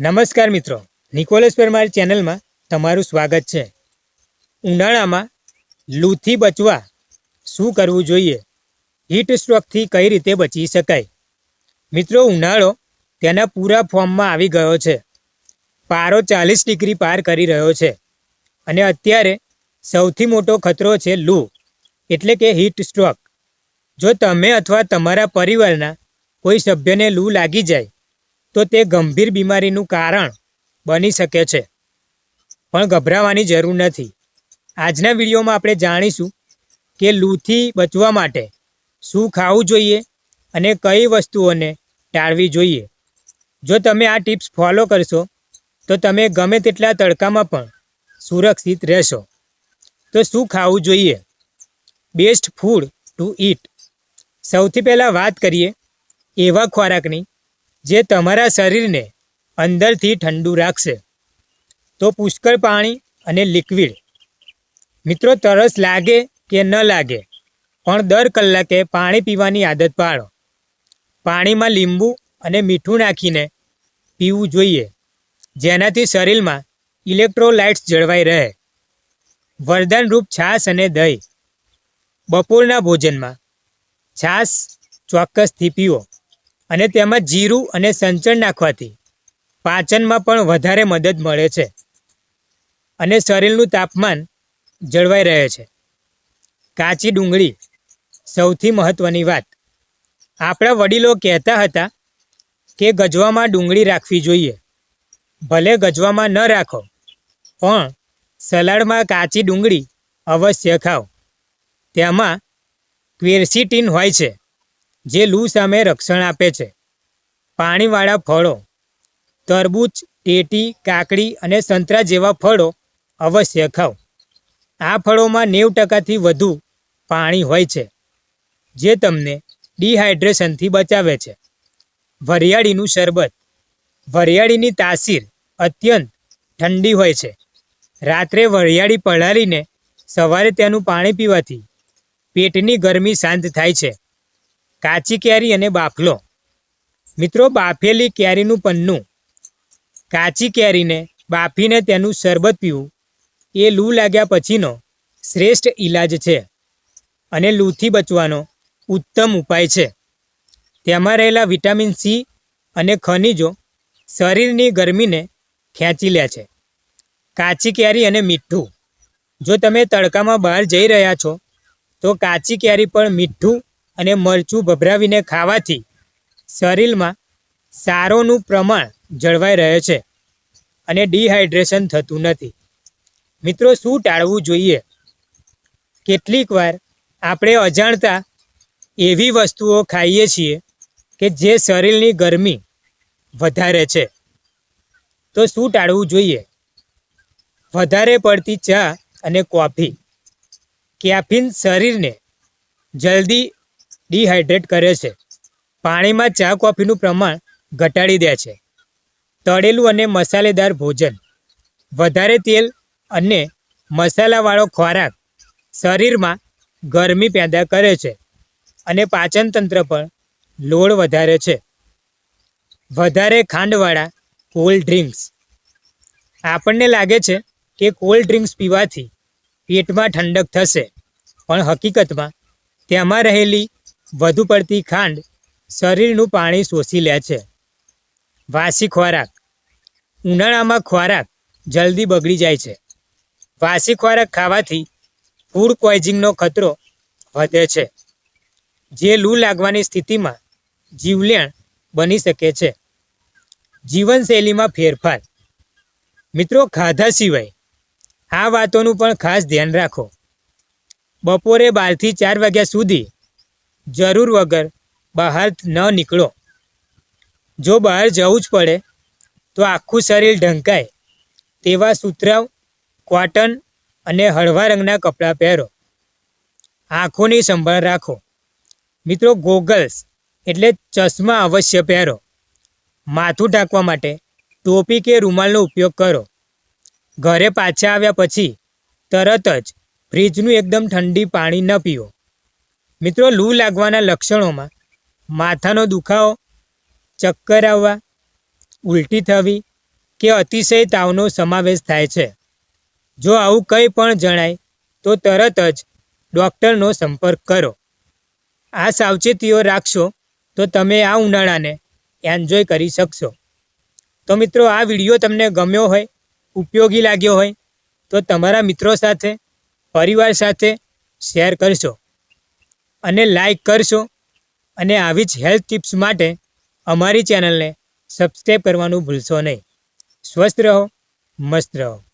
નમસ્કાર મિત્રો, નિકોલસ પરમાર ચેનલમાં તમારું સ્વાગત છે। ઉનાળામાં લૂથી બચવા શું કરવું જોઈએ, હીટ સ્ટ્રોકથી કઈ રીતે બચી શકાય। મિત્રો, ઉનાળો તેના પૂરા ફોર્મમાં આવી ગયો છે। પારો 40 ડિગ્રી પાર કરી રહ્યો છે અને અત્યારે સૌથી મોટો ખતરો છે લૂ એટલે કે હીટ સ્ટ્રોક। જો તમે અથવા તમારા પરિવારના કોઈ સભ્યને લૂ લાગી જાય તો તે ગંભીર બીમારીનું કારણ બની શકે છે, પણ ગભરાવાની જરૂર નથી। આજના વિડીયોમાં આપણે જાણીશું કે લૂથી બચવા માટે શું ખાવું જોઈએ અને કઈ વસ્તુઓને ટાળવી જોઈએ। જો તમે આ ટિપ્સ ફોલો કરશો તો તમે ગમે તેટલા તડકામાં પણ સુરક્ષિત રહેશો। તો શું ખાવું જોઈએ? Best food to eat. સૌથી પહેલાં વાત કરીએ એવા ખોરાકની જે તમારા શરીરને અંદરથી ઠંડુ રાખશે। તો પુષ્કળ પાણી અને લિક્વિડ। મિત્રો, તરસ લાગે કે ન લાગે પણ દર કલાકે પાણી પીવાની આદત પાડો। પાણીમાં લીંબુ અને મીઠું નાખીને પીવું જોઈએ, જેનાથી શરીરમાં ઇલેક્ટ્રોલાઇટ્સ જળવાઈ રહે। વરદાનરૂપ છાશ અને દહીં। બપોરના ભોજનમાં છાશ ચોક્કસથી પીવો અને તેમાં જીરું અને સંચળ નાખવાથી પાચનમાં પણ વધારે મદદ મળે છે અને શરીરનું તાપમાન જળવાઈ રહે છે। કાચી ડુંગળી સૌથી મહત્ત્વની વાત। આપણા વડીલો કહેતા હતા કે ગજવામાં ડુંગળી રાખવી જોઈએ। ભલે ગજવામાં ન રાખો પણ સલાડમાં કાચી ડુંગળી અવશ્ય ખાઓ। તેમાં ક્વેર્સીટીન હોય છે જે લૂ સામે રક્ષણ આપે છે। પાણીવાળા ફળો, તરબૂચ, ટેટી, કાકડી અને સંતરા જેવા ફળો અવશ્ય ખાઓ। આ ફળોમાં 90%થી વધુ પાણી હોય છે જે તમને ડિહાઇડ્રેશનથી બચાવે છે। વરિયાળીનું શરબત। વરિયાળીની તાસીર અત્યંત ઠંડી હોય છે। રાત્રે વરિયાળી પલાળીને સવારે તેનું પાણી પીવાથી પેટની ગરમી શાંત થાય છે। કાચી કેરી અને બાફલો। મિત્રો, બાફેલી કેરીનું પન્નું। કાચી કેરીને બાફીને તેનું શરબત પીવું એ લૂ લાગ્યા પછીનો શ્રેષ્ઠ ઈલાજ છે અને લૂથી બચવાનો ઉત્તમ ઉપાય છે। તેમાં રહેલા વિટામિન સી અને ખનિજો શરીરની ગરમીને ખેંચી લે છે। કાચી કેરી અને મીઠું। જો તમે તડકામાં બહાર જઈ રહ્યા છો તો કાચી કેરી પર મીઠું અને મરચું ભભરાવીને ખાવાથી શરીરમાં ક્ષારોનું પ્રમાણ જળવાઈ રહે છે અને ડિહાઇડ્રેશન થતું નથી। મિત્રો, શું ટાળવું જોઈએ? કેટલીક વાર આપણે અજાણતા એવી વસ્તુઓ ખાઈએ છીએ કે જે શરીરની ગરમી વધારે છે। તો શું ટાળવું જોઈએ? વધારે પડતી ચા અને કોફી। કેફીન શરીરને જલ્દી ડિહાઇડ્રેટ કરે છે। પાણીમાં ચા કોફીનું પ્રમાણ ઘટાડી દે છે। તળેલું અને મસાલેદાર ભોજન। વધારે તેલ અને મસાલાવાળો ખોરાક શરીરમાં ગરમી પેદા કરે છે અને પાચનતંત્ર પર લોડ વધારે છે। વધારે ખાંડવાળા કોલ્ડ ડ્રિંક્સ। આપણને લાગે છે કે કોલ્ડ ડ્રિંક્સ પીવાથી પેટમાં ઠંડક થશે, પણ હકીકતમાં તેમાં રહેલી વધુ પડતી ખાંડ શરીરનું પાણી શોષી લે છે। વાસી ખોરાક। ઉનાળામાં ખોરાક જલ્દી બગડી જાય છે। વાસી ખોરાક ખાવાથી ફૂડ પોઈઝનિંગનો ખતરો વધે છે, જે લૂ લાગવાની સ્થિતિમાં જીવલેણ બની શકે છે। જીવનશૈલીમાં ફેરફાર। મિત્રો, ખાધા સિવાય આ વાતોનું પણ ખાસ ધ્યાન રાખો। બપોરે 12થી 4 વાગ્યા સુધી જરૂર વગર બહાર ન નીકળો। જો બહાર જવું જ પડે તો આખું શરીર ઢંકાય તેવા સુતરાઉ, કોટન અને હળવા રંગના કપડાં પહેરો। આંખોની સંભાળ રાખો। મિત્રો, ગોગલ્સ એટલે ચશ્મા અવશ્ય પહેરો। માથું ઢાંકવા માટે ટોપી કે રૂમાલનો ઉપયોગ કરો। ઘરે પાછા આવ્યા પછી તરત જ ફ્રીજનું એકદમ ઠંડી પાણી ન પીવો। મિત્રો, લૂ લાગવાના લક્ષણોમાં માથાનો દુખાવો, ચક્કર આવવા, ઉલટી થવી, કે અતિશય તાવનો સમાવેશ થાય છે. જો આવું કંઈ પણ જણાય તો તરત જ ડૉક્ટરનો સંપર્ક કરો. આ સાવચેતીઓ રાખશો તો તમે આ ઉનાળાને એન્જોય કરી શકશો. તો મિત્રો, આ વિડીયો તમને ગમ્યો હોય, ઉપયોગી લાગ્યો હોય તો તમારા મિત્રો સાથે, પરિવાર સાથે શેર કરશો અને લાઈક કરશો. અને આવી જ હેલ્થ ટિપ્સ માટે અમારી ચેનલને સબસ્ક્રાઈબ કરવાનું ભૂલશો નહીં. સ્વસ્થ રહો, મસ્ત રહો.